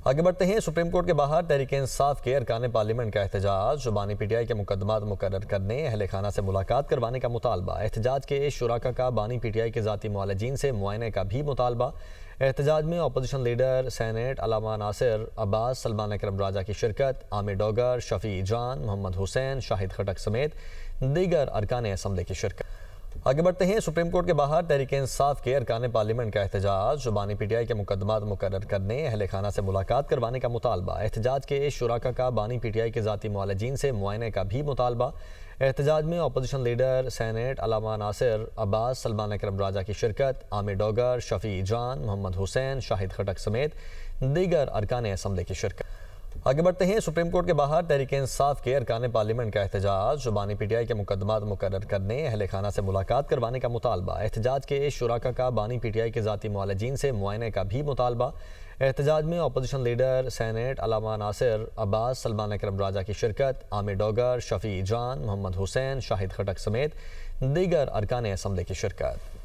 آگے بڑھتے ہیں۔ سپریم کورٹ کے باہر تحریک انصاف کے ارکان پارلیمنٹ کا احتجاج۔ بانی پی ٹی آئی کے مقدمات مقرر کرنے، اہل خانہ سے ملاقات کروانے کا مطالبہ۔ احتجاج کے شرکاء کا بانی پی ٹی آئی کے ذاتی معالجین سے معائنے کا بھی مطالبہ۔ احتجاج میں اپوزیشن لیڈر سینیٹ علامہ ناصر عباس، سلمان اکرم راجہ کی شرکت۔ عامر ڈوگر، شفیع جان، محمد حسین، شاہد خٹک سمیت دیگر ارکان اسمبلی کی شرکت۔ آگے بڑھتے ہیں۔ سپریم کورٹ کے باہر تحریک انصاف کے ارکان پارلیمنٹ کا احتجاج۔ بانی پی ٹی آئی کے مقدمات مقرر کرنے، اہل خانہ سے ملاقات کروانے کا مطالبہ۔ احتجاج کے شرکاء کا بانی پی ٹی آئی کے ذاتی معالجین سے معائنے کا بھی مطالبہ۔ احتجاج میں اپوزیشن لیڈر سینیٹ علامہ ناصر عباس، سلمان اکرم راجہ کی شرکت۔ عامر ڈوگر، شفیع جان، محمد حسین، شاہد خٹک سمیت دیگر ارکان اسمبلی کی شرکت۔ آگے بڑھتے ہیں۔ سپریم کورٹ کے باہر تحریک انصاف کے ارکان پارلیمنٹ کا احتجاج۔ بانی پی ٹی آئی کے مقدمات مقرر کرنے، اہل خانہ سے ملاقات کروانے کا مطالبہ۔ احتجاج کے شرکاء کا بانی پی ٹی آئی کے ذاتی معالجین سے معائنے کا بھی مطالبہ۔ احتجاج میں اپوزیشن لیڈر سینیٹ علامہ ناصر عباس، سلمان اکرم راجہ کی شرکت۔ عامر ڈوگر، شفیع جان، محمد حسین، شاہد خٹک سمیت دیگر ارکان اسمبلی کی شرکت۔